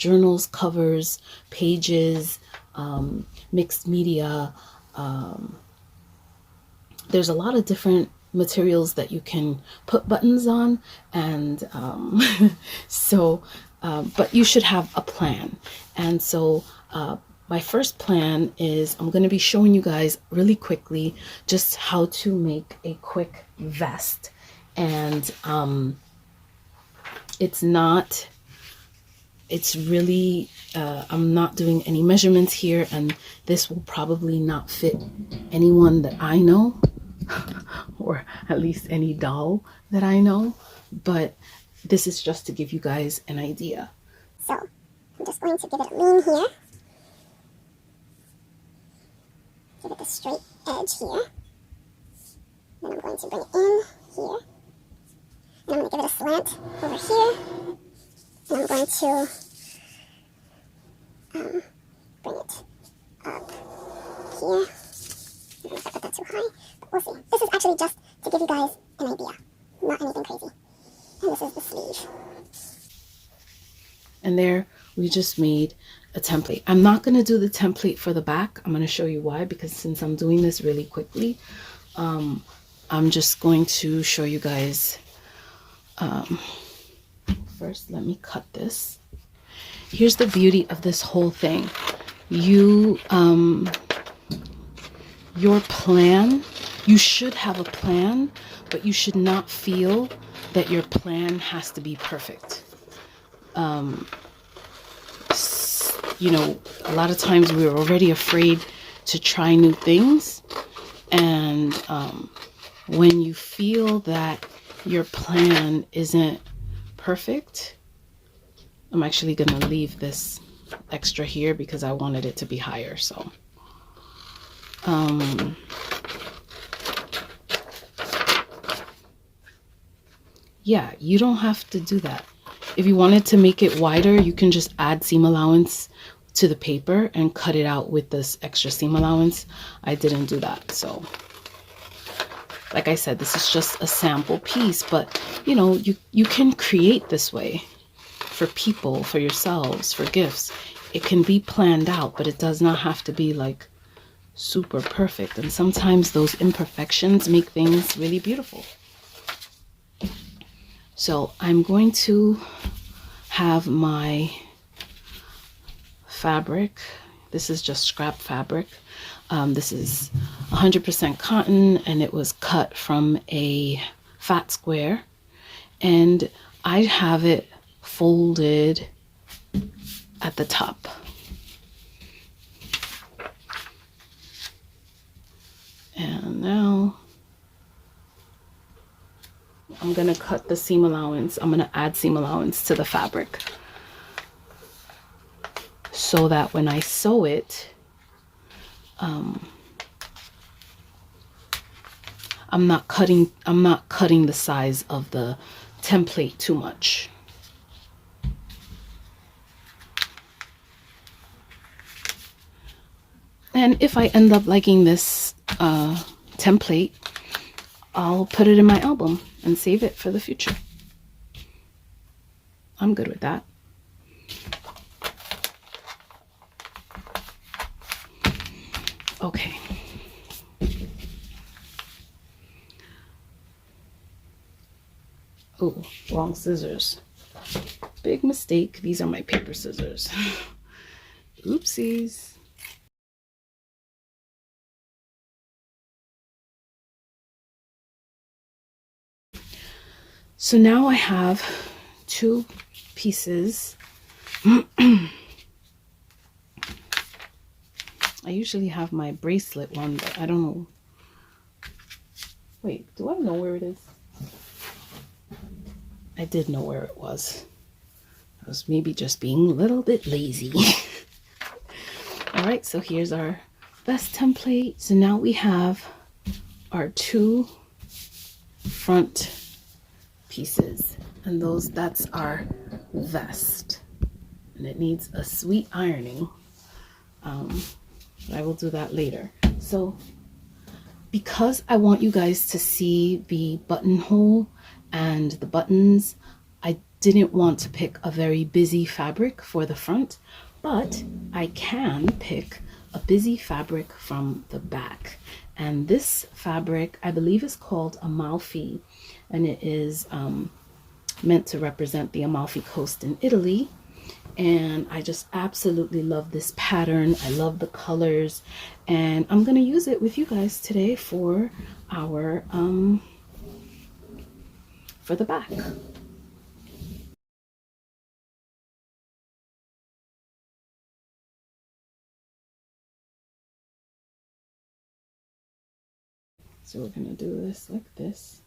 journals, covers, pages, mixed media. There's a lot of different materials that you can put buttons on, and but you should have a plan. And so my first plan is I'm going to be showing you guys really quickly just how to make a quick vest. And I'm not doing any measurements here, and this will probably not fit anyone that I know, or at least any doll that I know, but this is just to give you guys an idea. So I'm just going to give it a lean here. Give it a straight edge here. Then I'm going to bring it in here. And I'm going to give it a slant over here. And I'm going to bring it up here. I don't know if I put that too high, but we'll see. This is actually just to give you guys an idea, not anything crazy. And this is the sleeve. And there we just made a template. I'm not going to do the template for the back. I'm going to show you why, because since I'm doing this really quickly, I'm just going to show you guys. First, let me cut this. Here's the beauty of this whole thing. Your plan, you should have a plan, but you should not feel that your plan has to be perfect. You know, a lot of times we're already afraid to try new things, and when you feel that your plan isn't perfect, I'm actually going to leave this extra here because I wanted it to be higher. So yeah, you don't have to do that. If you wanted to make it wider, you can just add seam allowance to the paper and cut it out with this extra seam allowance. I didn't do that. So like I said, this is just a sample piece, but you know, you can create this way for people, for yourselves, for gifts. It can be planned out, but it does not have to be like super perfect. And sometimes those imperfections make things really beautiful. So I'm going to have my fabric. This is just scrap fabric. This is 100% cotton, and it was cut from a fat square. And I have it folded at the top. And now I'm going to cut the seam allowance. I'm going to add seam allowance to the fabric so that when I sew it, I'm not cutting the size of the template too much. And if I end up liking this template, I'll put it in my album and save it for the future. I'm good with that. Okay. Oh, wrong scissors. Big mistake. These are my paper scissors. Oopsies. So now I have two pieces. I usually have my bracelet one, but I don't know. Wait, do I know where it is? I did know where it was. I was maybe just being a little bit lazy. All right, so here's our vest template. So now we have our two front pieces, and that's our vest, and it needs a sweet ironing. But I will do that later. So because I want you guys to see the buttonhole and the buttons, I didn't want to pick a very busy fabric for the front, but I can pick a busy fabric from the back. And this fabric, I believe, is called Amalfi, and it is meant to represent the Amalfi Coast in Italy. And I just absolutely love this pattern. I love the colors, and I'm gonna use it with you guys today for our for the back. So we're gonna do this like this.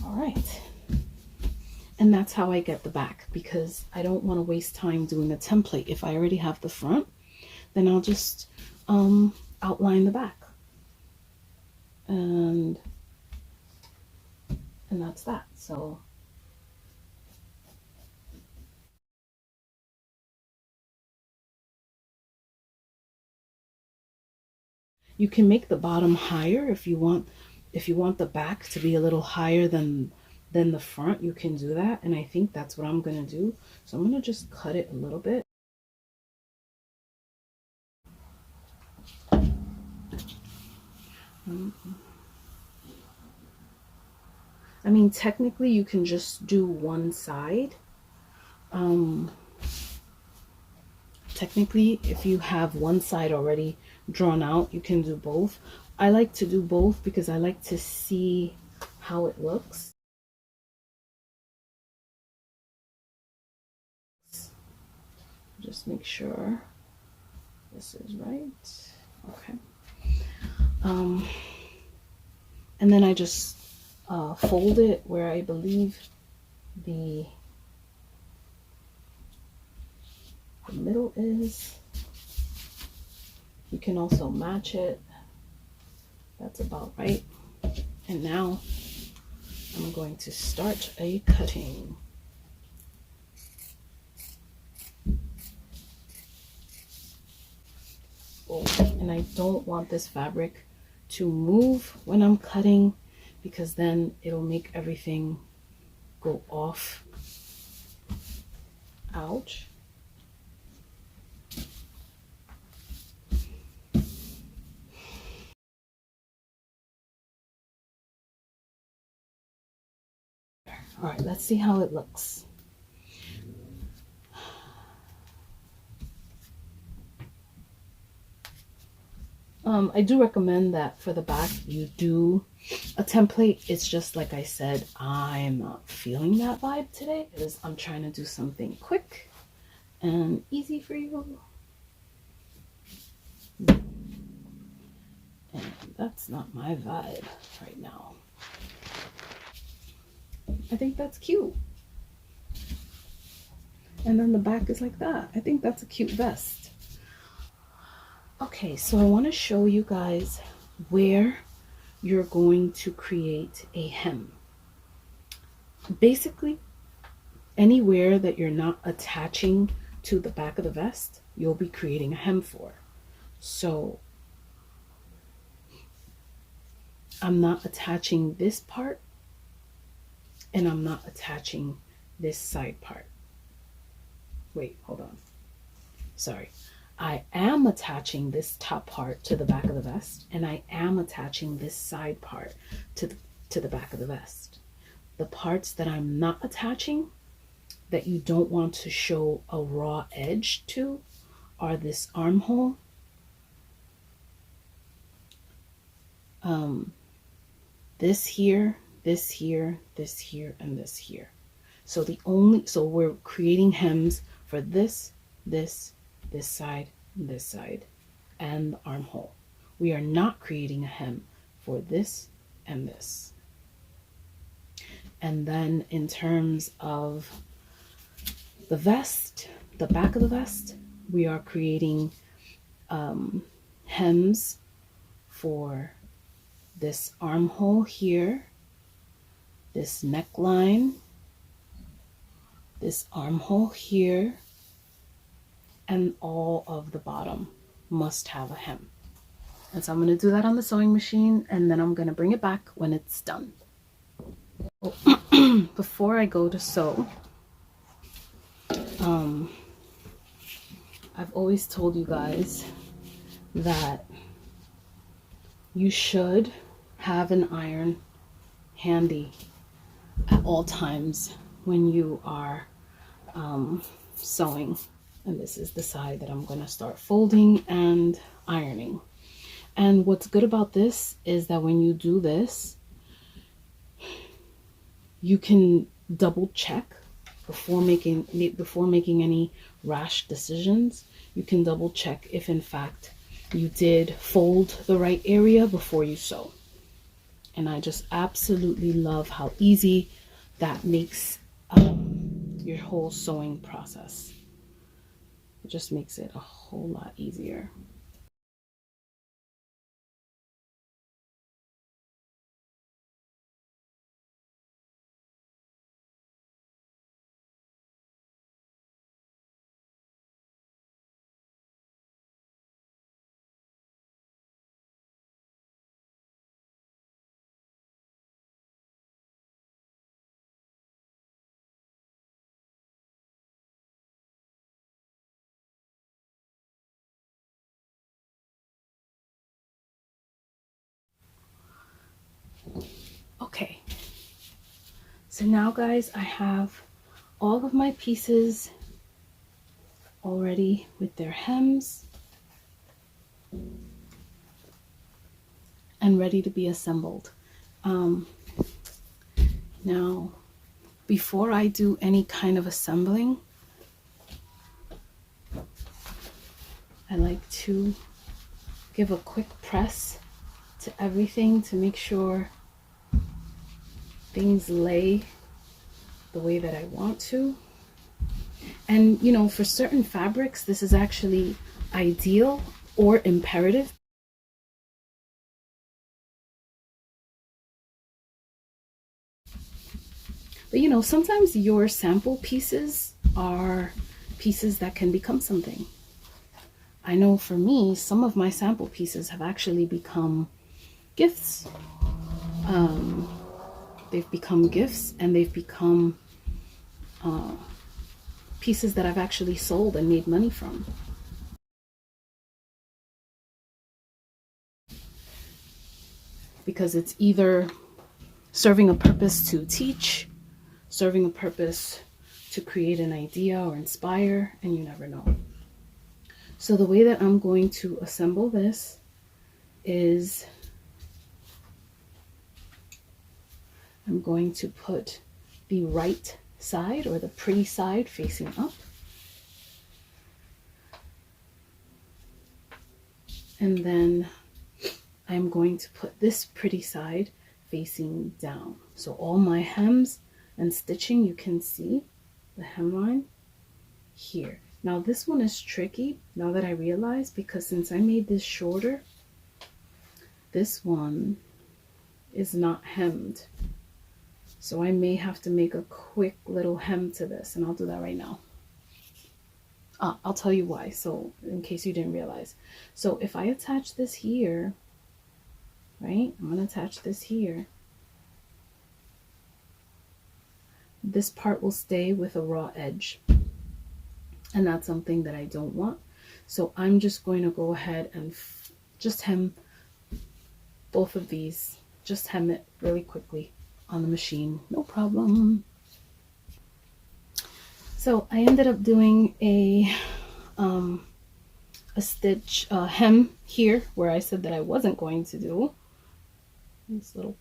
All right. And that's how I get the back, because I don't want to waste time doing a template. If I already have the front, then I'll just outline the back. And that's that. So you can make the bottom higher if you want. If you want the back to be a little higher than the front, you can do that. And I think that's what I'm gonna do. So I'm gonna just cut it a little bit. I mean, technically you can just do one side. Technically, if you have one side already drawn out, you can do both. I like to do both because I like to see how it looks. Just make sure this is right. Okay. And then I just fold it where I believe the middle is. You can also match it. That's about right. And now I'm going to start a cutting. Oh, and I don't want this fabric to move when I'm cutting, because then it'll make everything go off. Ouch. All right, let's see how it looks. I do recommend that for the back you do a template. It's just like I said, I'm not feeling that vibe today because I'm trying to do something quick and easy for you. And that's not my vibe right now. I think that's cute. And then the back is like that. I think that's a cute vest. Okay, so I want to show you guys where you're going to create a hem. Basically, anywhere that you're not attaching to the back of the vest, you'll be creating a hem for. So I'm not attaching this part, and I'm not attaching this side part. Wait, hold on. Sorry. I am attaching this top part to the back of the vest, and I am attaching this side part to the back of the vest. The parts that I'm not attaching, that you don't want to show a raw edge to, are this armhole, this here, this here, this here, and this here. So we're creating hems for this side, and the armhole. We are not creating a hem for this and this. And then in terms of the vest, the back of the vest, we are creating hems for this armhole here, this neckline, this armhole here, and all of the bottom must have a hem. And so I'm going to do that on the sewing machine, and then I'm going to bring it back when it's done. Before I go to sew, I've always told you guys that you should have an iron handy at all times when you are sewing. And this is the side that I'm going to start folding and ironing. And what's good about this is that when you do this, you can double check before making any rash decisions. You can double check if in fact you did fold the right area before you sew. And I just absolutely love how easy that makes your whole sewing process. It just makes it a whole lot easier. Okay, so now guys, I have all of my pieces already with their hems and ready to be assembled. Now, before I do any kind of assembling, I like to give a quick press to everything to make sure things lay the way that I want to. And you know, for certain fabrics, this is actually ideal or imperative. But you know, sometimes your sample pieces are pieces that can become something. I know for me, some of my sample pieces have actually become gifts. They've become gifts, and they've become pieces that I've actually sold and made money from. Because it's either serving a purpose to teach, serving a purpose to create an idea or inspire, and you never know. So the way that I'm going to assemble this is I'm going to put the right side, or the pretty side, facing up. And then I'm going to put this pretty side facing down. So all my hems and stitching, you can see the hemline here. Now this one is tricky, now that I realize, because since I made this shorter, this one is not hemmed. So I may have to make a quick little hem to this, and I'll do that right now. I'll tell you why, so in case you didn't realize. So if I attach this here, right, I'm going to attach this here. This part will stay with a raw edge, and that's something that I don't want. So I'm just going to go ahead and just hem both of these. Just hem it really quickly on the machine, no problem. So I ended up doing a stitch hem here where I said that I wasn't going to do this little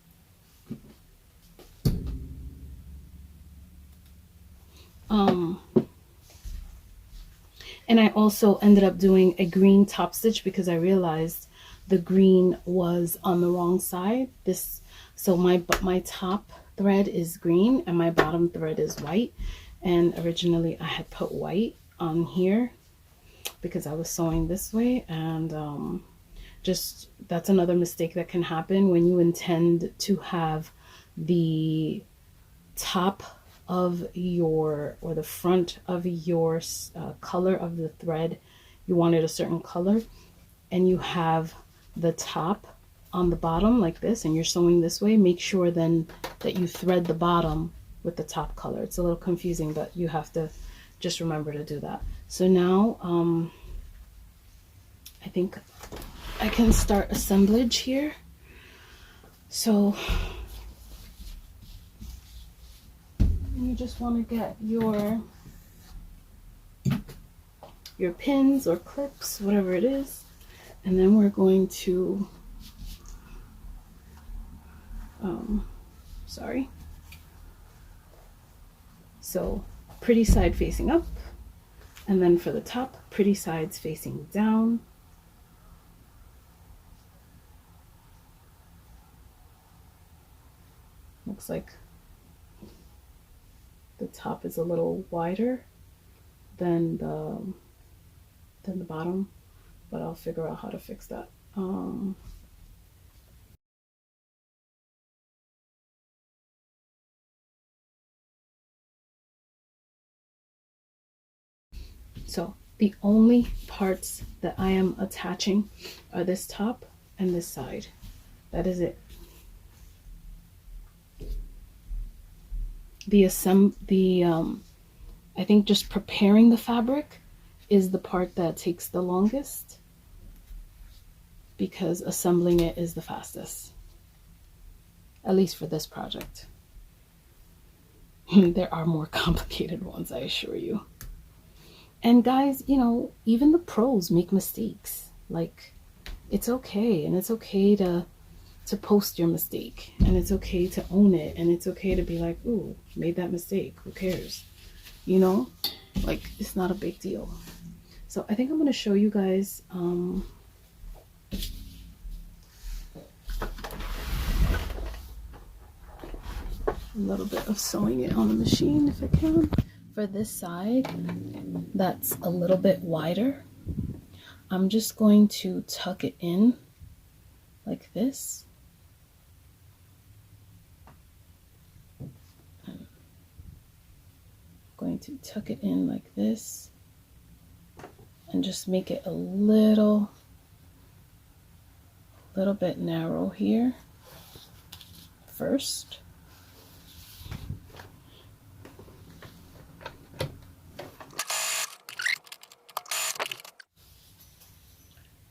and I also ended up doing a green top stitch because I realized the green was on the wrong side. So my top thread is green and my bottom thread is white, and originally I had put white on here because I was sewing this way, and just that's another mistake that can happen when you intend to have the top of your, or the front of your color of the thread, you wanted a certain color, and you have the top on the bottom like this and you're sewing this way, make sure then that you thread the bottom with the top color. It's a little confusing, but you have to just remember to do that. So now I think I can start assemblage here. So you just want to get your pins or clips, whatever it is, and then we're going to so pretty side facing up, and then for the top, pretty sides facing down. Looks like the top is a little wider than the bottom, but I'll figure out how to fix that. So the only parts that I am attaching are this top and this side. That is it. I think just preparing the fabric is the part that takes the longest, because assembling it is the fastest, at least for this project. There are more complicated ones, I assure you. And guys, you know, even the pros make mistakes. Like, it's okay, and it's okay to post your mistake, and it's okay to own it, and it's okay to be like, ooh, made that mistake, who cares? You know, like, it's not a big deal. So I think I'm going to show you guys a little bit of sewing it on the machine if I can. For this side that's a little bit wider, I'm just going to tuck it in like this. I'm going to tuck it in like this and just make it a little bit narrow here first.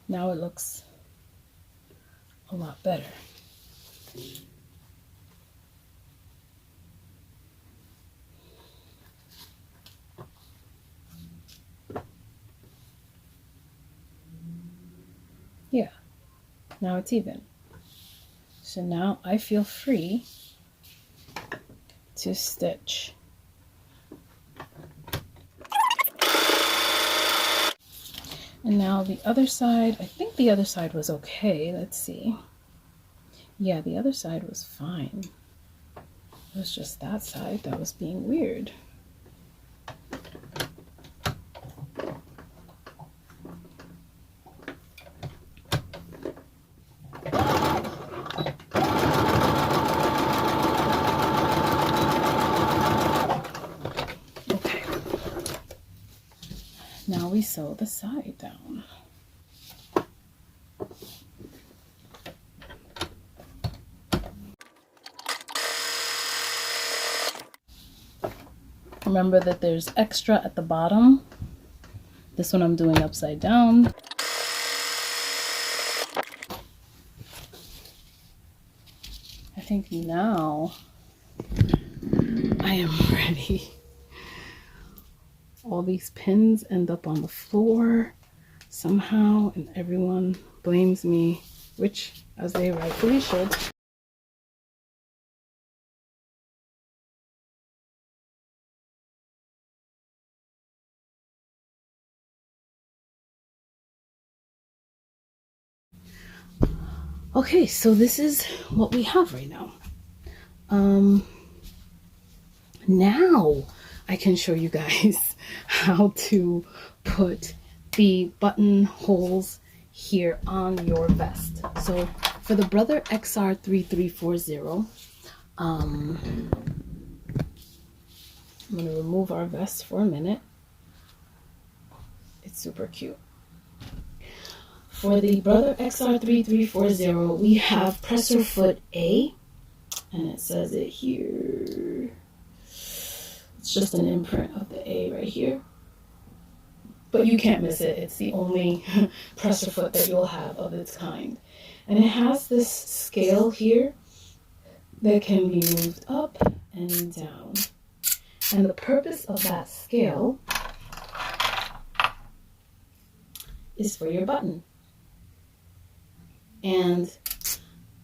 Now it looks a lot better. Yeah, now it's even. So now I feel free to stitch. And now the other side, I think the other side was okay. Let's see. Yeah, the other side was fine. It was just that side that was being weird. Okay. Now we sew the side down. Remember that there's extra at the bottom. This one I'm doing upside down. I think now I am ready. All these pins end up on the floor somehow, and everyone blames me, which, as they rightfully should. Okay, so this is what we have right now. Now I can show you guys how to put the buttonholes here on your vest. So for the Brother XR3340, I'm going to remove our vest for a minute. It's super cute. For the Brother XR3340, we have presser foot A, and it says it here. It's just an imprint of the A right here. But you can't miss it. It's the only presser foot that you'll have of its kind. And it has this scale here that can be moved up and down. And the purpose of that scale is for your button. And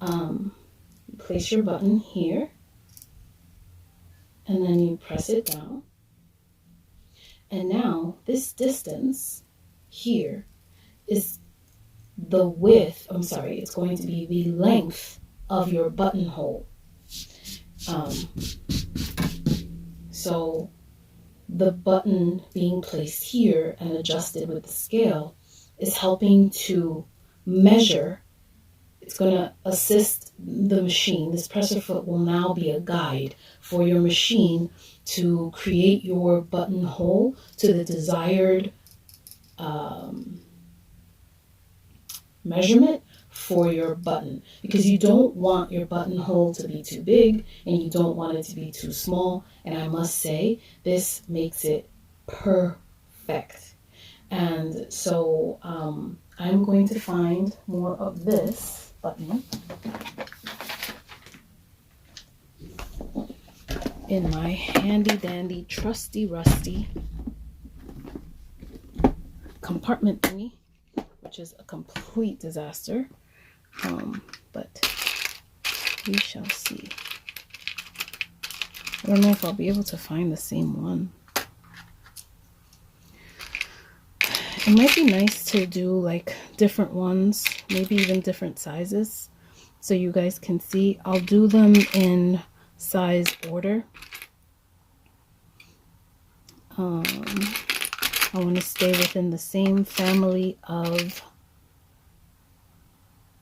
you place your button here, and then you press it down. And now this distance here is the width, it's going to be the length of your buttonhole. So the button being placed here and adjusted with the scale is helping to measure. It's going to assist the machine. This presser foot will now be a guide for your machine to create your buttonhole to the desired measurement for your button, because you don't want your buttonhole to be too big and you don't want it to be too small. And I must say, this makes it perfect. And so I'm going to find more of this button in my handy dandy trusty rusty compartment thingy, which is a complete disaster, but we shall see. I don't know if I'll be able to find the same one. It might be nice to do like different ones, maybe even different sizes, so you guys can see. I'll do them in size order. I want to stay within the same family of,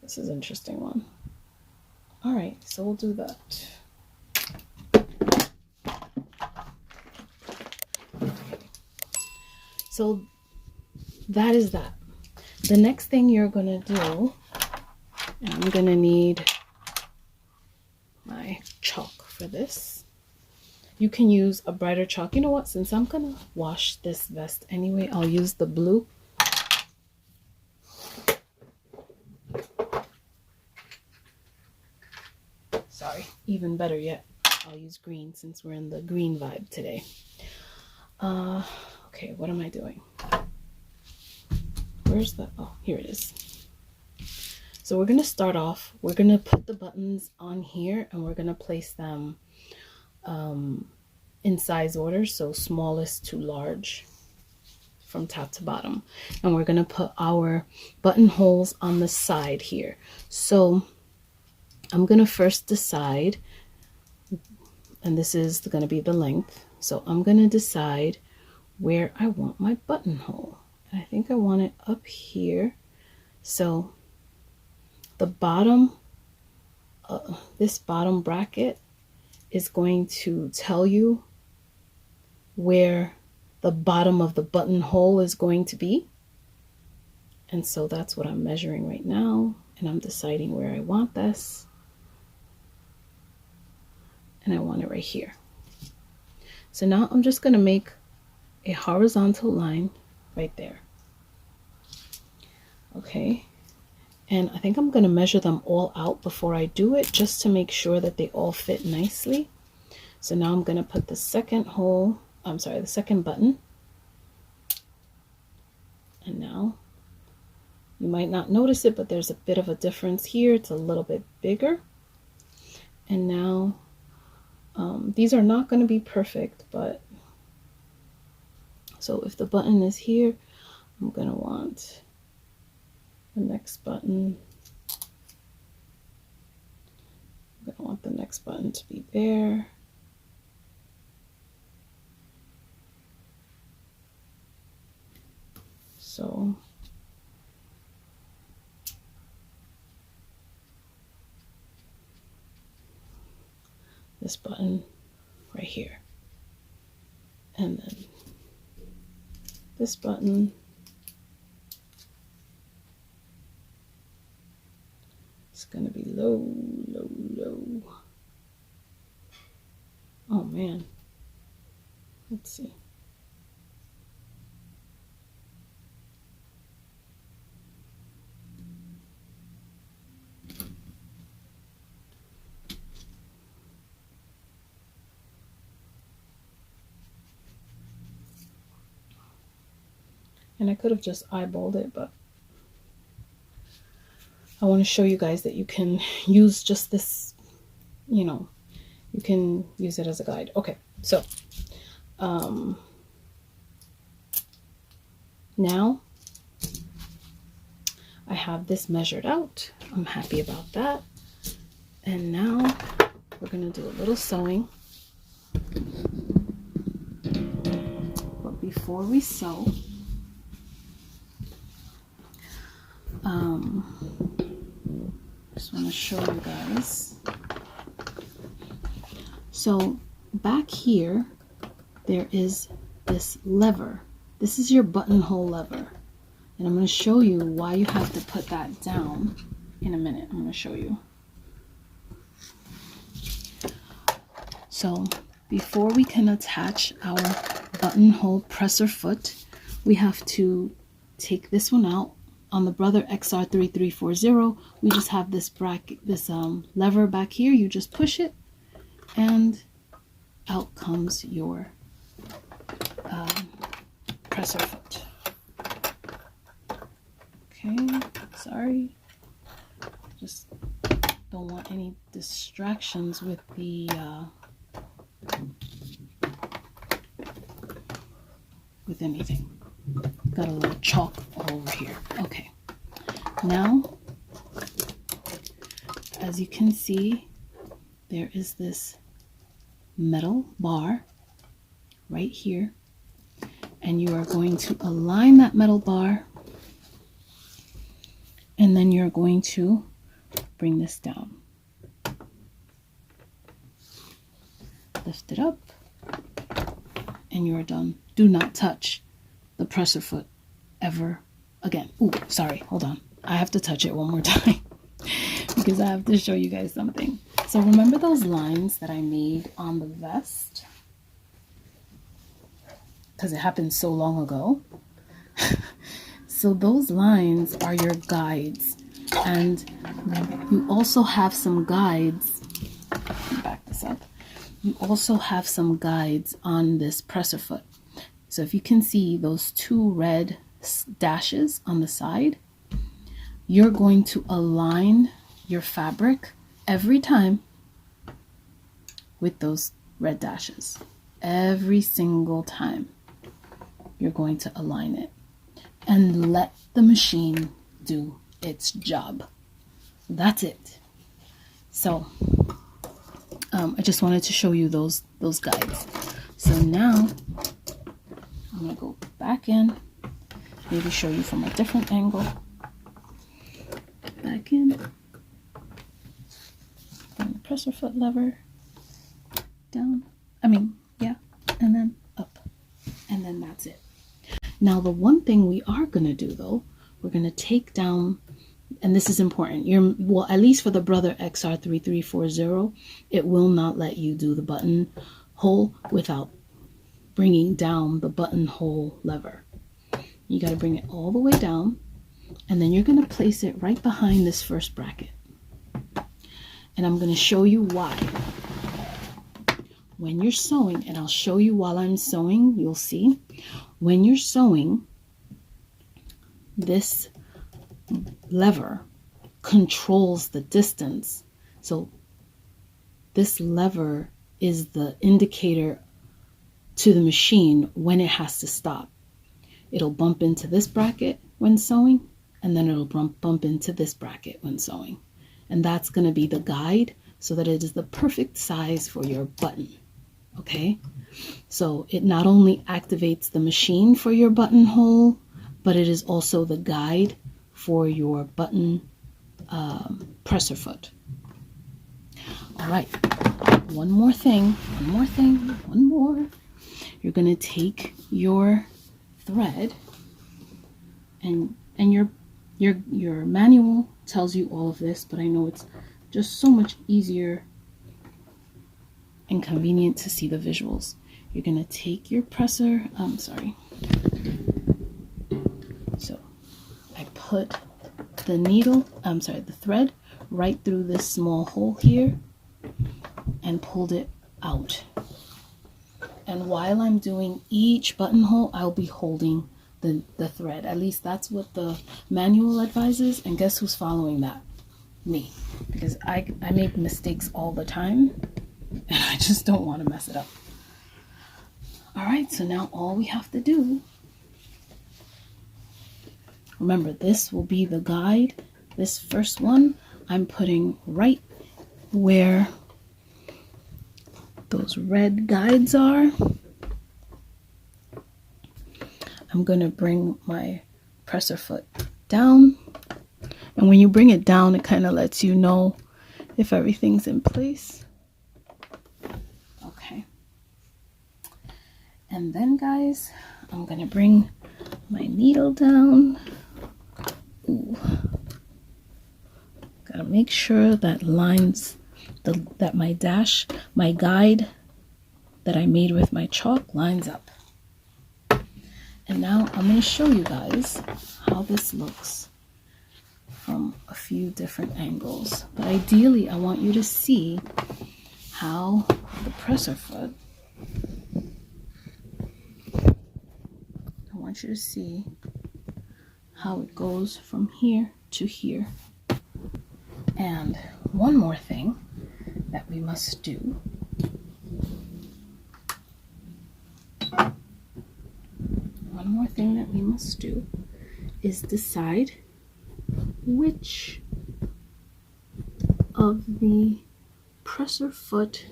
this is an interesting one. All right, so we'll do that. So that is that. The next thing you're gonna do, and I'm gonna need my chalk for this. You can use a brighter chalk. You know what? Since I'm gonna wash this vest anyway, I'll use the blue. Sorry, even better yet, I'll use green since we're in the green vibe today. Okay, what am I doing? Where's the, oh, here it is. So we're gonna start off, we're gonna put the buttons on here and we're gonna place them in size order, so smallest to large from top to bottom. And we're gonna put our buttonholes on the side here. So I'm gonna first decide, and this is gonna be the length, so I'm gonna decide where I want my buttonhole. I think I want it up here. So the bottom, this bottom bracket is going to tell you where the bottom of the buttonhole is going to be. And so that's what I'm measuring right now. And I'm deciding where I want this. And I want it right here. So now I'm just going to make a horizontal line right there. Okay. And I think I'm going to measure them all out before I do it, just to make sure that they all fit nicely. So now I'm going to put the second hole, the second button. And now you might not notice it, but there's a bit of a difference here. It's a little bit bigger. And now these are not going to be perfect, but so if the button is here, I'm going to want the next button. I'm going to want the next button to be there. So this button right here, and then this button It's gonna be low, low, low. Oh man. Let's see. And I could have just eyeballed it, but I want to show you guys that you can use just this, you know, you can use it as a guide. Okay, so now I have this measured out. I'm happy about that. And now we're gonna do a little sewing. But before we sew, just want to show you guys. So back here, there is this lever. This is your buttonhole lever. And I'm going to show you why you have to put that down in a minute. I'm going to show you. So before we can attach our buttonhole presser foot, we have to take this one out. On the Brother XR3340, we just have this bracket, this lever back here. You just push it, and out comes your presser foot. Okay, sorry. Just don't want any distractions with the with anything. Got a little chalk all over here. Okay. Now, as you can see, there is this metal bar right here. And you are going to align that metal bar. And then you're going to bring this down. Lift it up. And you are done. Do not touch the presser foot ever again. Ooh, sorry, hold on. I have to touch it one more time because I have to show you guys something. So remember those lines that I made on the vest? Because it happened so long ago. So those lines are your guides. And you also have some guides. Let me back this up. You also have some guides on this presser foot. So if you can see those two red dashes on the side, you're going to align your fabric every time with those red dashes. Every single time you're going to align it and let the machine do its job. That's it. So I just wanted to show you those guides. So now I'm going to go back in, maybe show you from a different angle. Back in, bring the presser foot lever down, and then up, and then that's it. Now the one thing we are going to do though, we're going to take down, and this is important, well, at least for the Brother XR3340, it will not let you do the buttonhole without bringing down the buttonhole lever. You got to bring it all the way down, and then you're going to place it right behind this first bracket. And I'm going to show you why. When you're sewing, and I'll show you while I'm sewing, you'll see. When you're sewing, this lever controls the distance. So this lever is the indicator to the machine when it has to stop. It'll bump into this bracket when sewing, and then it'll bump into this bracket when sewing. And that's going to be the guide so that it is the perfect size for your button. Okay? So it not only activates the machine for your buttonhole, but it is also the guide for your button presser foot. All right. One more. You're going to take your thread and your Your manual tells you all of this, but I know it's just so much easier and convenient to see the visuals. You're gonna take your presser, so I put the thread right through this small hole here and pulled it out. And while I'm doing each buttonhole, I'll be holding the thread. At least that's what the manual advises. And guess who's following that? Me. Because I make mistakes all the time and I just don't want to mess it up. All right, so now all we have to do, remember, this will be the guide. This first one I'm putting right where those red guides are. I'm going to bring my presser foot down. And when you bring it down, it kind of lets you know if everything's in place. Okay. And then, guys, I'm going to bring my needle down. Ooh. Gotta make sure that that my guide that I made with my chalk lines up. And now I'm going to show you guys how this looks from a few different angles. But ideally, I want you to see how the presser foot, I want you to see how it goes from here to here. And one more thing that we must do is decide which of the presser foot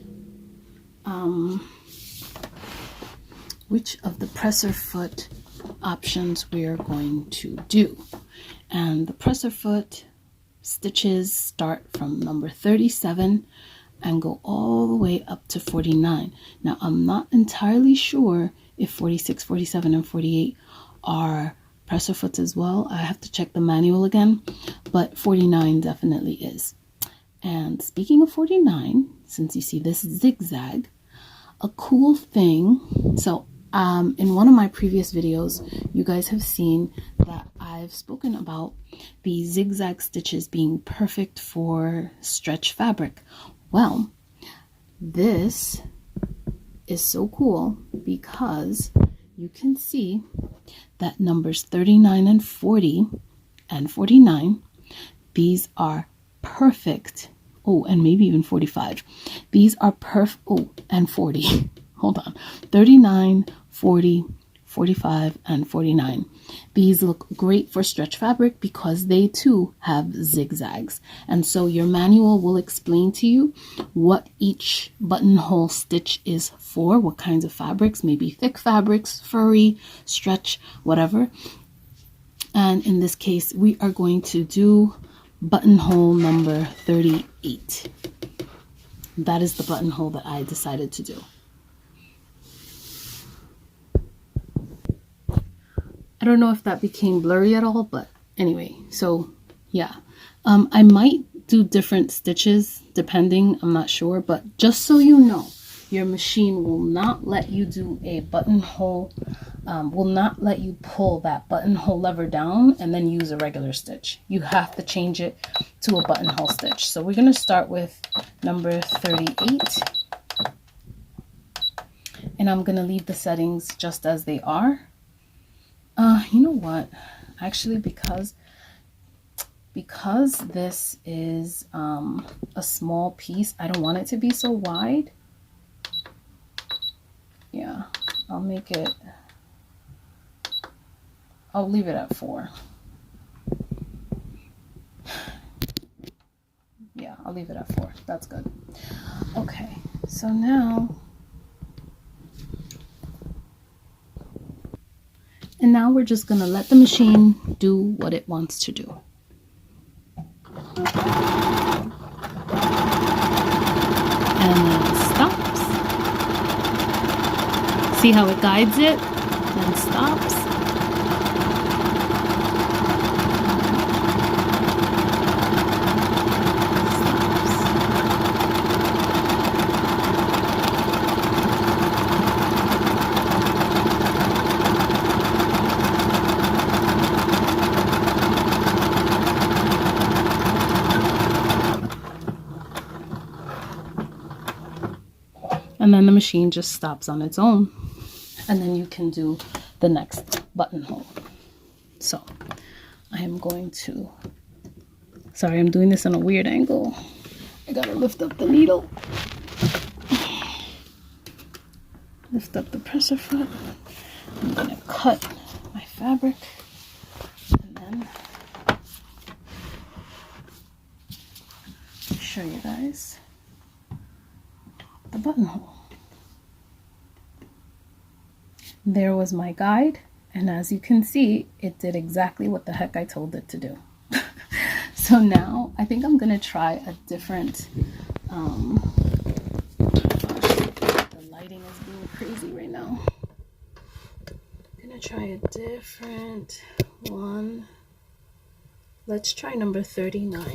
options we are going to do. And the presser foot stitches start from number 37 and go all the way up to 49. Now, I'm not entirely sure if 46, 47, and 48 are presser foots as well. I have to check the manual again, but 49 definitely is. And speaking of 49, since you see this zigzag, a cool thing, so in one of my previous videos, you guys have seen that I've spoken about the zigzag stitches being perfect for stretch fabric. Well, this is so cool because you can see that numbers 39 and 40 and 49, these are perfect. Oh, and maybe even 45. These are perfect. Oh, and 40. Hold on. 39, 40, 45, and 49. These look great for stretch fabric because they too have zigzags. And so your manual will explain to you what each buttonhole stitch is for, what kinds of fabrics, maybe thick fabrics, furry, stretch, whatever. And in this case, we are going to do buttonhole number 38. That is the buttonhole that I decided to do. I don't know if that became blurry at all, but anyway, so yeah. I might do different stitches depending, I'm not sure, but just so you know, your machine will not let you do a buttonhole, will not let you pull that buttonhole lever down and then use a regular stitch. You have to change it to a buttonhole stitch. So we're going to start with number 38. And I'm going to leave the settings just as they are. You know what? Actually, because this is a small piece, I don't want it to be so wide. Yeah, I'll leave it at 4. Yeah, I'll leave it at 4. That's good. Okay, so now, we're just gonna let the machine do what it wants to do. And it stops. See how it guides it? Then stops. and then the machine just stops on its own, and then you can do the next buttonhole. So I am going to, sorry, I'm doing this on a weird angle. I gotta lift up the needle, lift up the presser foot. I'm gonna cut my fabric, and then show you guys the buttonhole. There was my guide, and as you can see, it did exactly what the heck I told it to do. So now I think I'm gonna try a different, the lighting is being crazy right now. I'm gonna try a different one. Let's try number 39.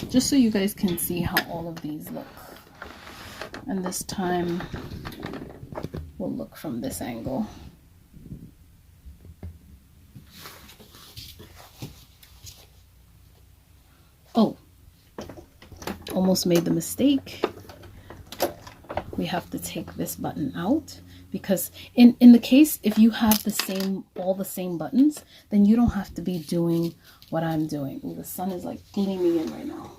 Just so you guys can see how all of these look. And this time we'll look from this angle. Oh, almost made the mistake. We have to take this button out, because in the case, if you have all the same buttons, then you don't have to be doing what I'm doing. Ooh, the sun is like gleaming in right now.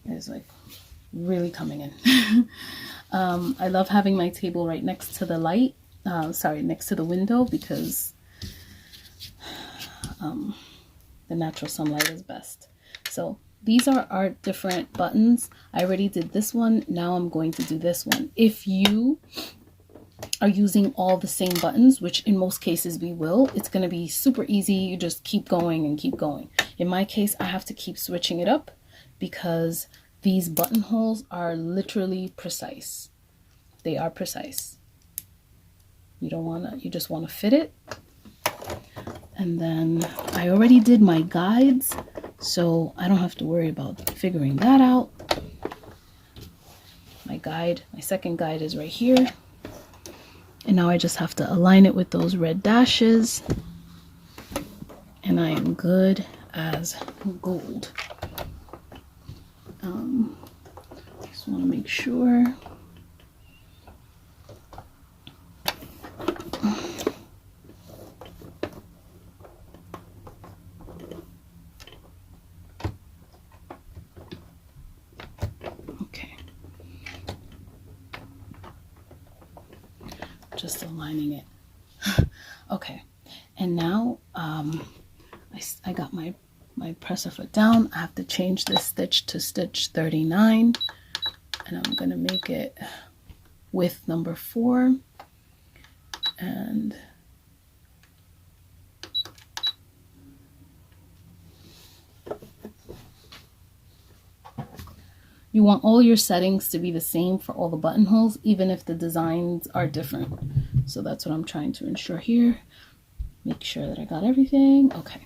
It's like really coming in. I love having my table right next to the light. Next to the window, because the natural sunlight is best. So these are our different buttons. I already did this one. Now I'm going to do this one. If you are using all the same buttons, which in most cases we will, it's going to be super easy. You just keep going and keep going. In my case, I have to keep switching it up because these buttonholes are literally precise. They are precise. You just want to fit it. And then I already did my guides, so I don't have to worry about figuring that out. My second guide is right here. And now I just have to align it with those red dashes. And I am good as gold. Just want to make sure. Just aligning it. Okay, and now I got my presser foot down. I have to change this stitch to stitch 39, and I'm gonna make it width number 4, and you want all your settings to be the same for all the buttonholes, even if the designs are different. So that's what I'm trying to ensure here. Make sure that I got everything. Okay.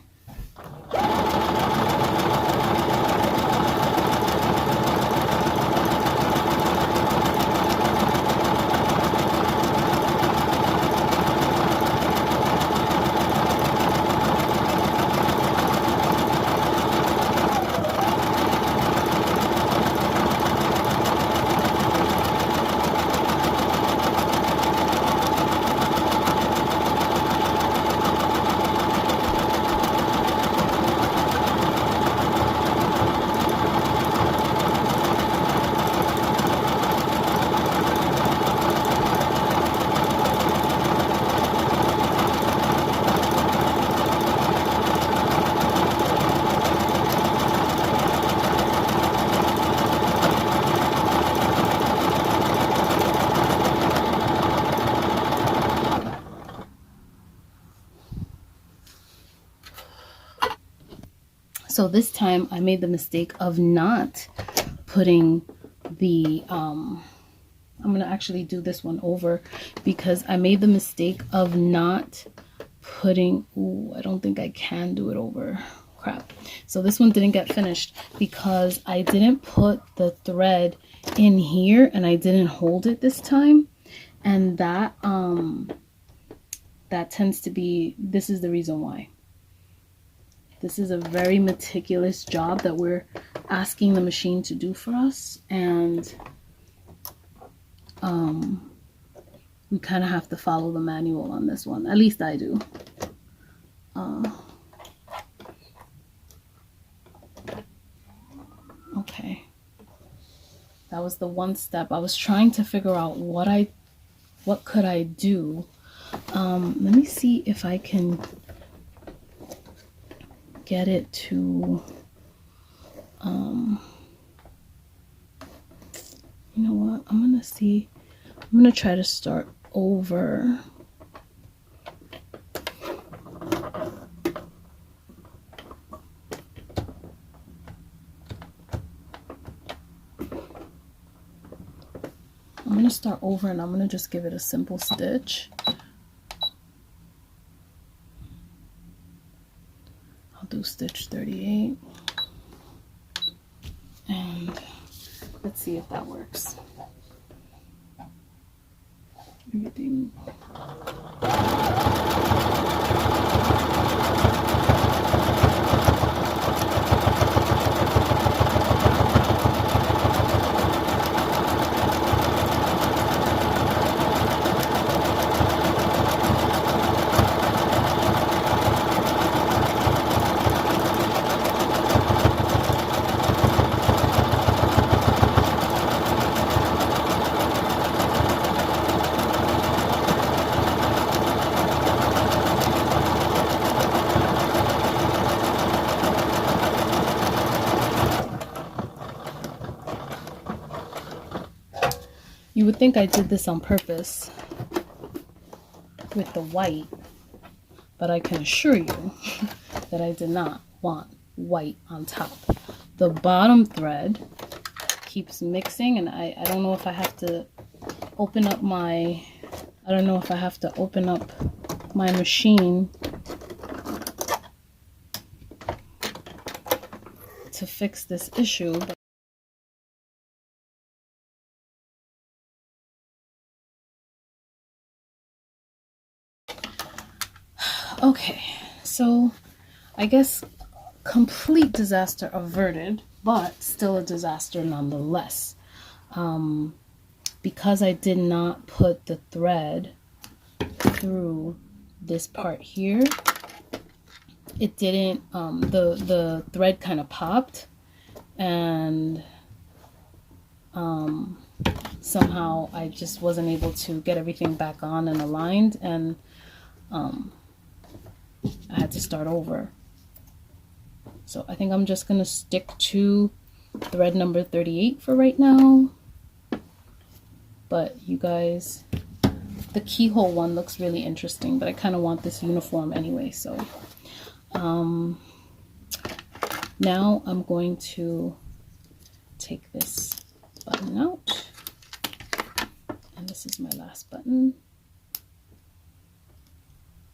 So this time I made the mistake of not putting the, I'm going to actually do this one over because I made the mistake of not putting, ooh, I don't think I can do it over. Crap. So this one didn't get finished because I didn't put the thread in here and I didn't hold it this time. And that tends to be, this is the reason why. This is a very meticulous job that we're asking the machine to do for us, and we kind of have to follow the manual on this one. At least I do. Okay. That was the one step. I was trying to figure out what could I do. Let me see if I can get it to, you know what? I'm gonna try to start over. I'm gonna start over and I'm gonna just give it a simple stitch. I'll do stitch 38 and let's see if that works. Everything. You would think I did this on purpose with the white, but I can assure you that I did not want white on top. The bottom thread keeps mixing, and I don't know if I have to open up my, machine to fix this issue. But okay, so I guess complete disaster averted, but still a disaster nonetheless. Because I did not put the thread through this part here, it didn't, the thread kind of popped, and somehow I just wasn't able to get everything back on and aligned, and I had to start over. So I think I'm just gonna stick to thread number 38 for right now. But you guys, the keyhole one looks really interesting, but I kind of want this uniform anyway. So now I'm going to take this button out, and this is my last button.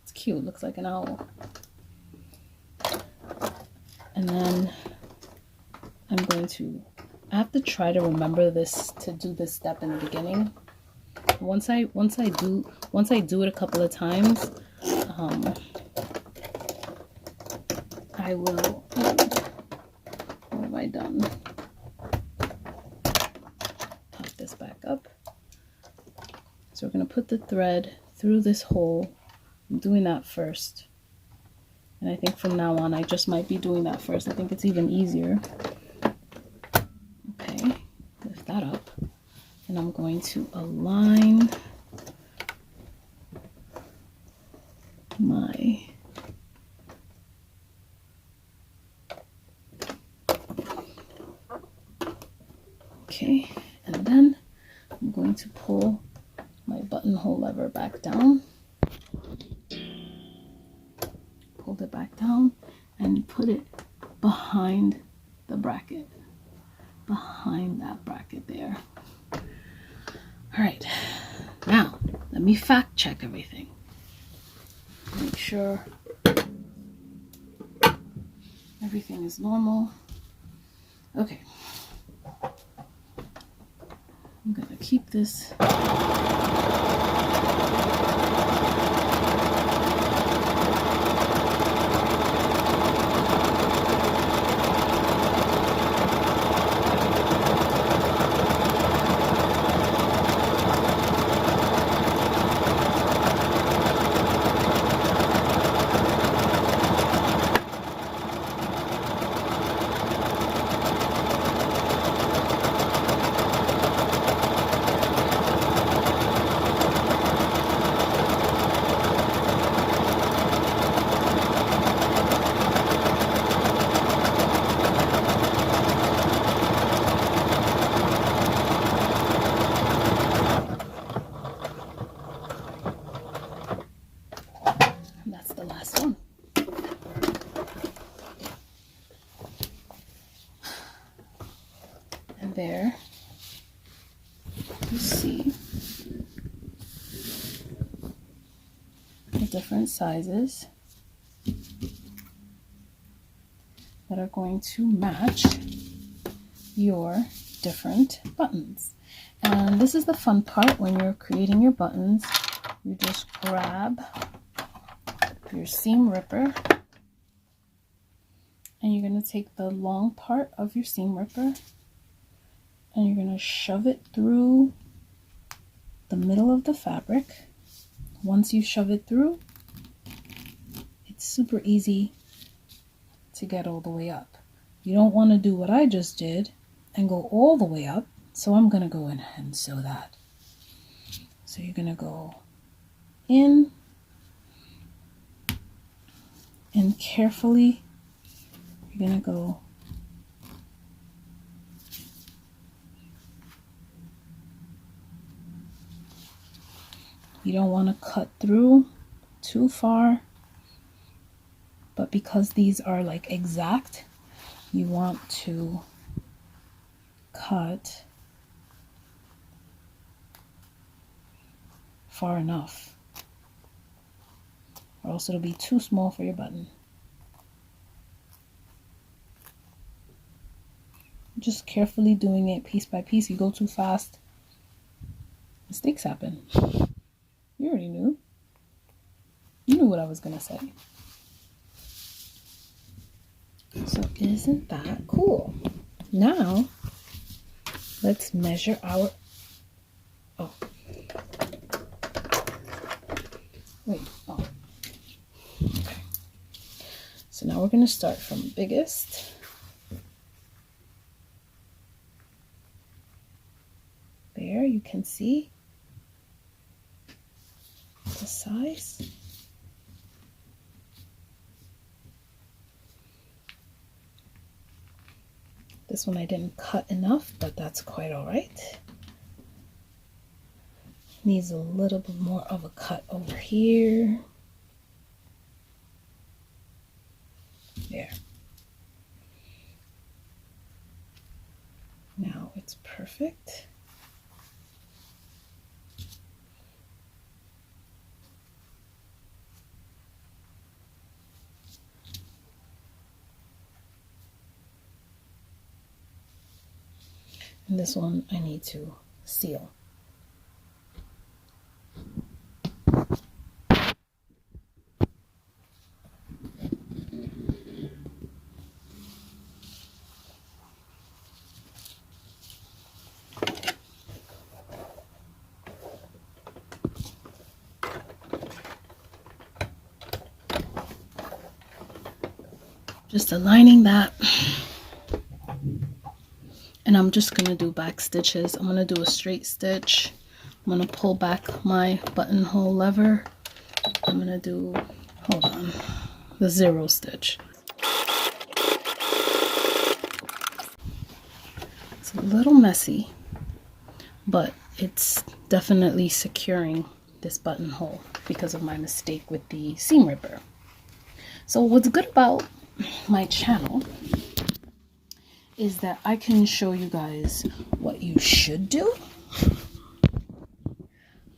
It's cute, looks like an owl. And then I have to try to remember to do this step in the beginning. Once I do it a couple of times, I will, what have I done? Pop this back up. So we're gonna put the thread through this hole. I'm doing that first. And I think from now on, I just might be doing that first. I think it's even easier. Okay, lift that up. And I'm going to align my okay, and then I'm going to pull my buttonhole lever back down. Pulled it back down and put it behind the bracket, behind that bracket there. All right, now let me fact check everything. Make sure everything is normal. Okay, I'm gonna keep this. different sizes that are going to match your different buttons. And this is the fun part when you're creating your buttons. You just grab your seam ripper and you're going to take the long part of your seam ripper and you're going to shove it through the middle of the fabric. Once you shove it through, it's super easy to get all the way up. You don't want to do what I just did and go all the way up, so I'm going to go in and sew that. So you're going to go in and carefully you're going to go you don't want to cut through too far, but because these are like exact, you want to cut far enough, or else it'll be too small for your button. Just carefully doing it piece by piece. You go too fast, mistakes happen. You already knew. You knew what I was gonna say. So isn't that cool? Now let's measure our okay. So now we're going to start from biggest. There you can see the size. This one I didn't cut enough, but that's quite all right. Needs a little bit more of a cut over here. There. Now it's perfect. And this one I need to seal. Just aligning that. And I'm just going to do back stitches. I'm going to do a straight stitch. I'm going to pull back my buttonhole lever. I'm going to do, hold on, the 0 stitch. It's a little messy, but it's definitely securing this buttonhole because of my mistake with the seam ripper. So what's good about my channel is that I can show you guys what you should do,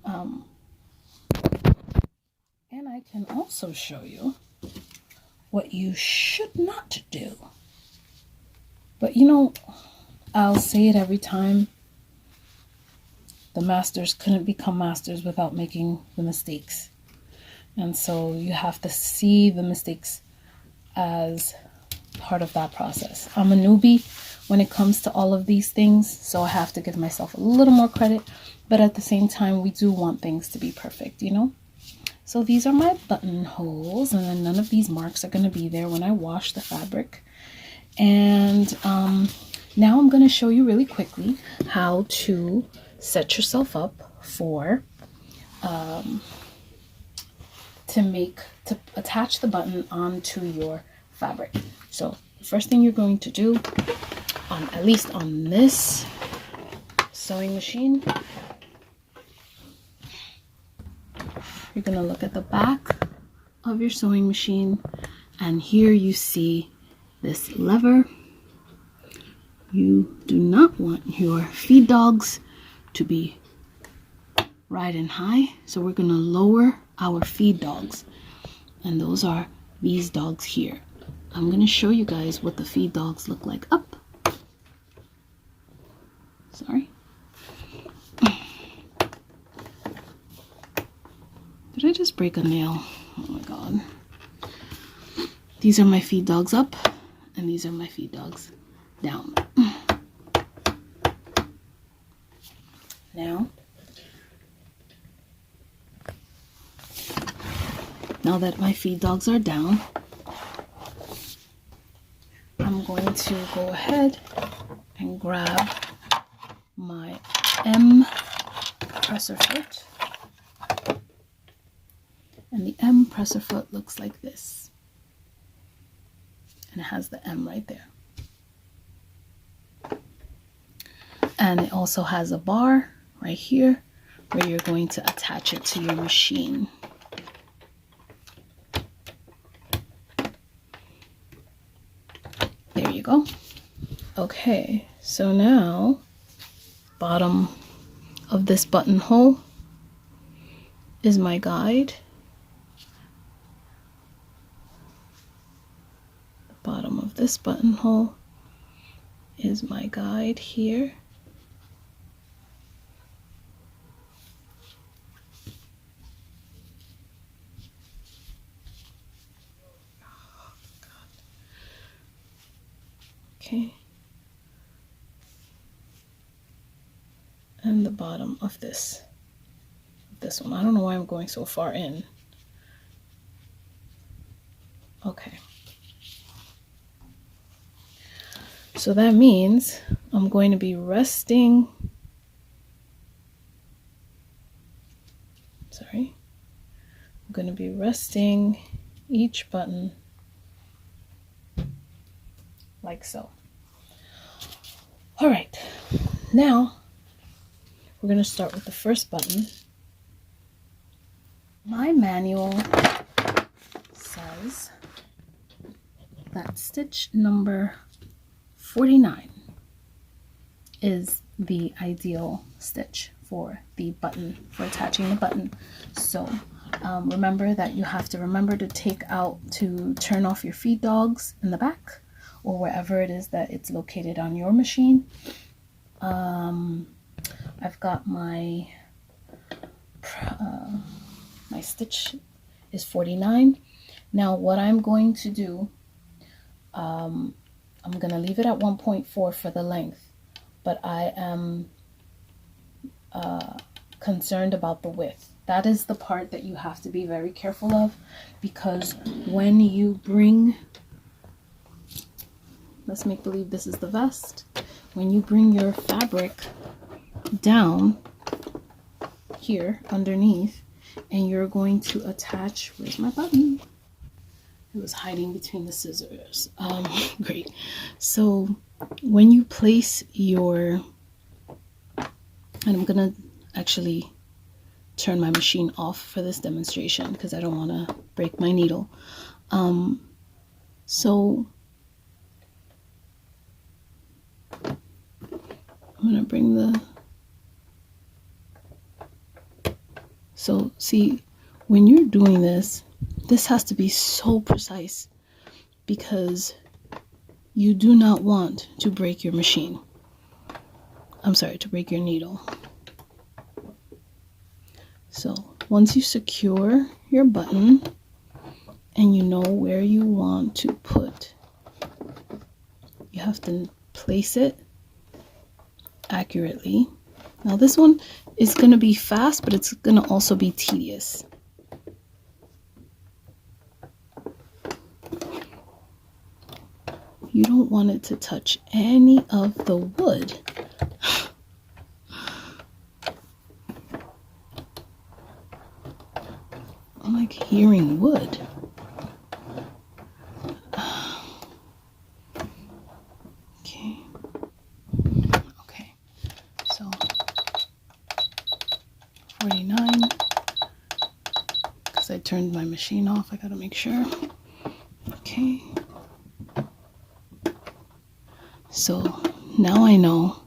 and I can also show you what you should not do. But you know, I'll say it every time, the masters couldn't become masters without making the mistakes, and so you have to see the mistakes as part of that process. I'm a newbie when it comes to all of these things, so I have to give myself a little more credit, but at the same time we do want things to be perfect, you know. So these are my buttonholes, and then none of these marks are going to be there when I wash the fabric. And now I'm going to show you really quickly how to set yourself up for to attach the button onto your fabric. So the first thing you're going to do, at least on this sewing machine, you're going to look at the back of your sewing machine, and here you see this lever. You do not want your feed dogs to be riding high, so we're going to lower our feed dogs. And those are these dogs here. I'm going to show you guys what the feed dogs look like up. Sorry. Did I just break a nail? Oh my god. These are my feed dogs up, and these are my feed dogs down. Now that my feed dogs are down, I'm going to go ahead and grab my M presser foot. And the M presser foot looks like this. And it has the M right there. And it also has a bar right here where you're going to attach it to your machine. There you go. Okay, so now bottom of this buttonhole is my guide. The bottom of this buttonhole is my guide here. Okay. And the bottom of this one. I don't know why I'm going so far in. Okay. So that means I'm going to be resting. Sorry. I'm going to be resting each button like so. All right. Now we're going to start with the first button. My manual says that stitch number 49 is the ideal stitch for the button, for attaching the button. So remember that you have to remember to turn off your feed dogs in the back or wherever it is that it's located on your machine. I've got my stitch is 49. Now what I'm going to do, I'm going to leave it at 1.4 for the length, but I am concerned about the width. That is the part that you have to be very careful of, because when you bring, let's make believe this is the vest, when you bring your fabric down here underneath and you're going to attach, where's my button? It was hiding between the scissors. Great. So when you place your, and I'm gonna actually turn my machine off for this demonstration because I don't want to break my needle. So I'm gonna bring the, so see, when you're doing this, this has to be so precise because you do not want to break your machine. I'm sorry, to break your needle. So once you secure your button and you know where you want to put, you have to place it accurately. Now this one is going to be fast, but it's going to also be tedious. You don't want it to touch any of the wood. I'm like hearing wood. Okay. Okay. So 49. Because I turned my machine off, I gotta make sure. Okay. So now I know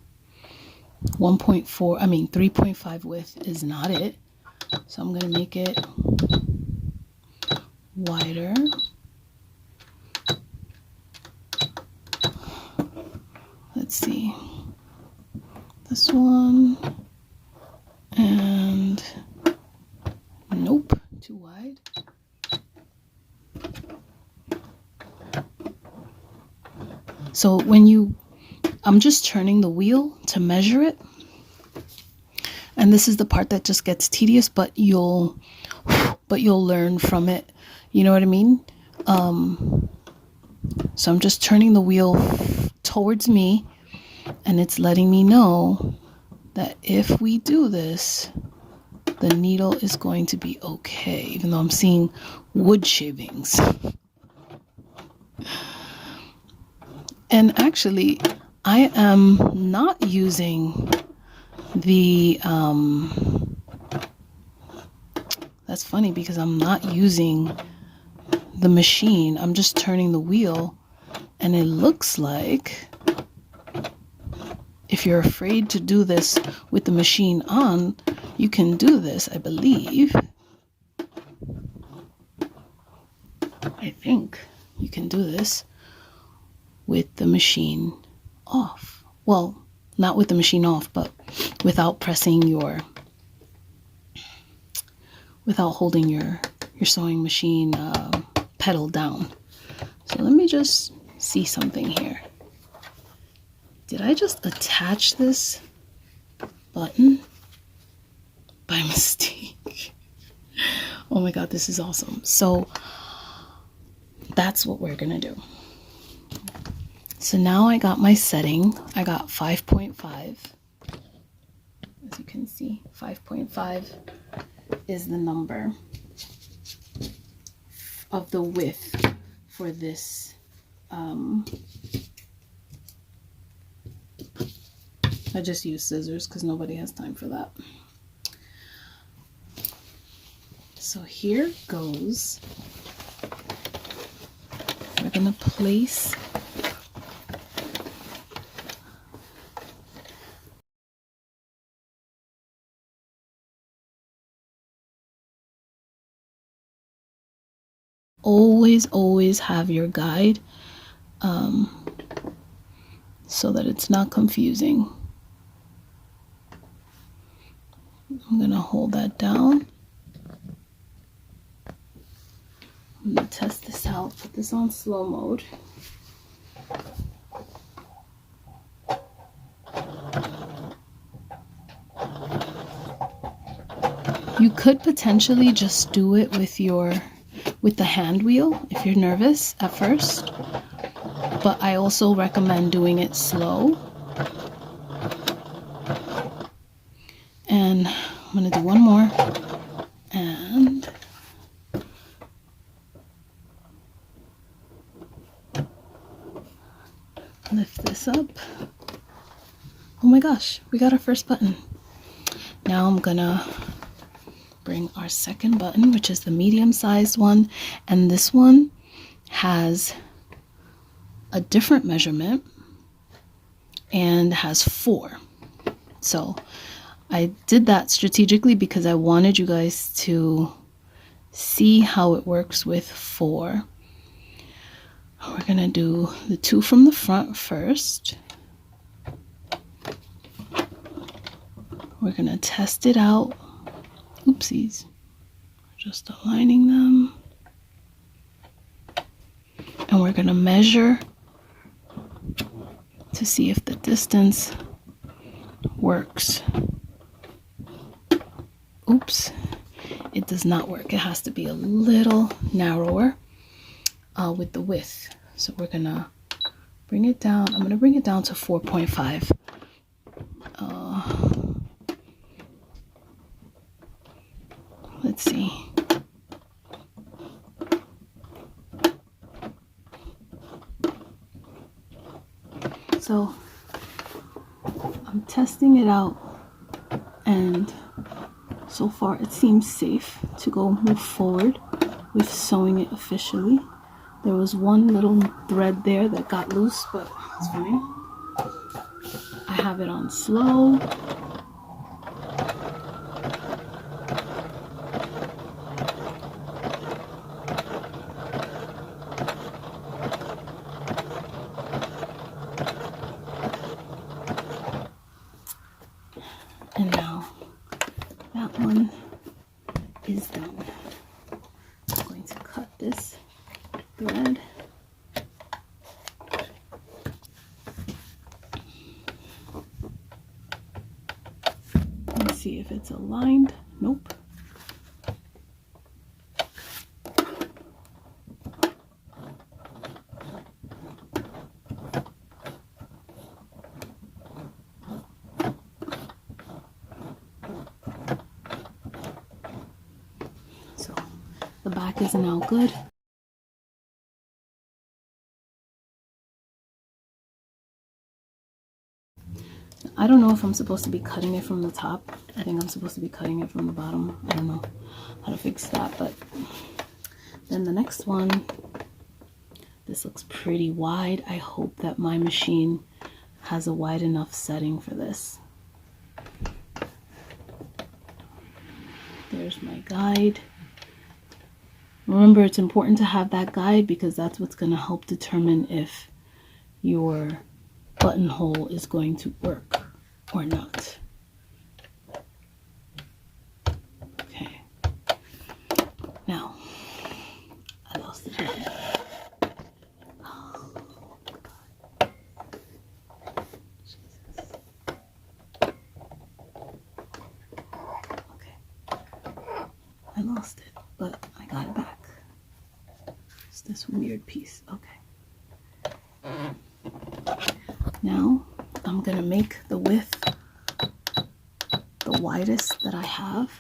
3.5 width is not it. So I'm going to make it wider. Let's see. This one. And nope, too wide. So I'm just turning the wheel to measure it. And this is the part that just gets tedious, but you'll learn from it. You know what I mean? So I'm just turning the wheel towards me, and it's letting me know that if we do this, the needle is going to be okay, even though I'm seeing wood shavings. And actually, I am not using the, that's funny because I'm not using the machine. I'm just turning the wheel, and it looks like if you're afraid to do this with the machine on, you can do this, I believe. I think you can do this with the machine off. Well, not with the machine off, but without holding your sewing machine pedal down. So let me just see something here. Did I just attach this button by mistake? Oh my God, this is awesome. So that's what we're gonna do. So now I got my setting. I got 5.5. As you can see, 5.5 is the number of the width for this. I just use scissors because nobody has time for that. So here goes. We're gonna place always have your guide so that it's not confusing. I'm gonna hold that down. I'm gonna test this out, put this on slow mode. You could potentially just do it with the hand wheel if you're nervous at first, but I also recommend doing it slow. And I'm gonna do one more and lift this up. Oh my gosh, we got our first button. Now I'm gonna bring our second button, which is the medium-sized one, and this one has a different measurement and has 4. So I did that strategically because I wanted you guys to see how it works with 4. We're gonna do the 2 from the front first. We're gonna test it out. Oopsies. Just aligning them. And we're gonna measure to see if the distance works. Oops, it does not work. It has to be a little narrower with the width. So we're gonna bring it down. I'm gonna bring it down to 4.5. Let's see. So I'm testing it out, and so far it seems safe to move forward with sewing it officially. There was one little thread there that got loose, but it's fine. I have it on slow. is done. I'm going to cut this thread. Let's see if it's aligned. Nope. So the back is now good. I don't know if I'm supposed to be cutting it from the top. I think I'm supposed to be cutting it from the bottom. I don't know how to fix that, but then the next one, this looks pretty wide. I hope that my machine has a wide enough setting for this. There's my guide. Remember, it's important to have that guide because that's what's going to help determine if your buttonhole is going to work or not. Okay. Now, I lost the button. Oh, God. Jesus. Okay. I lost it, but I got it back. It's this weird piece. Okay. Now I'm gonna make the width the widest that I have.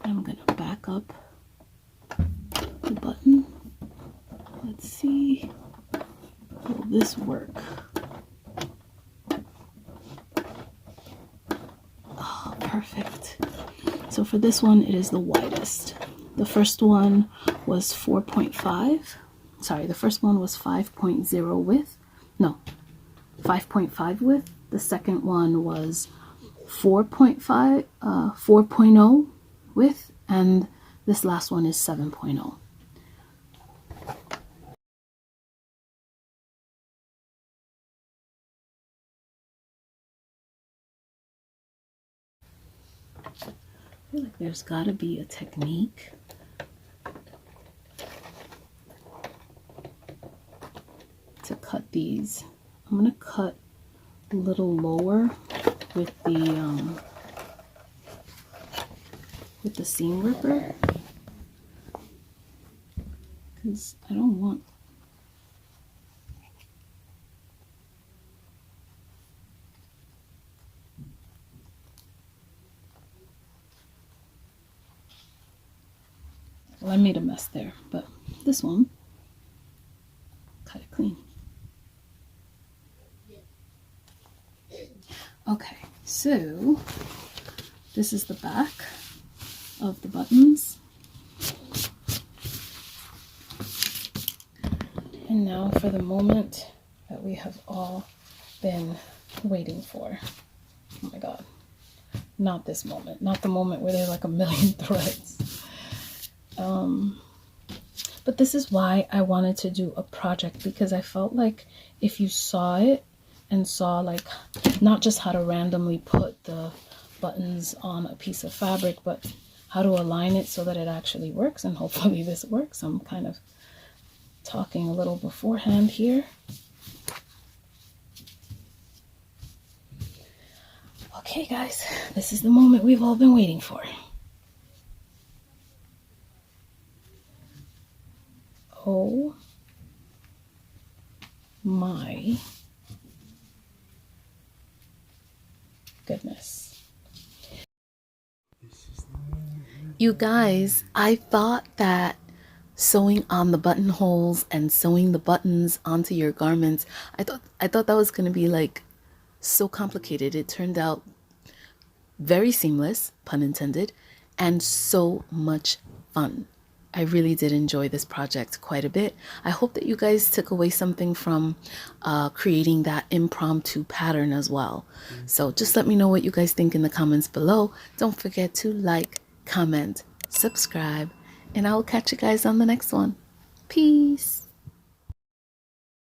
I'm gonna back up the button. Let's see, will this work? Oh, perfect. So for this one, it is the widest. The first one was 4.5. Sorry, the first one was 5.0 width. No, 5.5 width. The second one was 4.0 width, and this last one is 7.0. I feel like there's got to be a technique to cut these. I'm gonna cut a little lower with the seam ripper because I don't want well, I made a mess there, but this one, cut it clean. Okay, so this is the back of the buttons. And now for the moment that we have all been waiting for. Oh my God, not this moment, not the moment where there's like a million threads. But this is why I wanted to do a project, because I felt like if you saw it and saw like not just how to randomly put the buttons on a piece of fabric, but how to align it so that it actually works, and hopefully this works. I'm kind of talking a little beforehand here. Okay guys, this is the moment we've all been waiting for. Oh my goodness. You guys, I thought that sewing on the buttonholes and sewing the buttons onto your garments, I thought that was going to be like so complicated. It turned out very seamless, pun intended, and so much fun. I really did enjoy this project quite a bit. I hope that you guys took away something from creating that impromptu pattern as well. So just let me know what you guys think in the comments below. Don't forget to like, comment, subscribe, and I will catch you guys on the next one. Peace.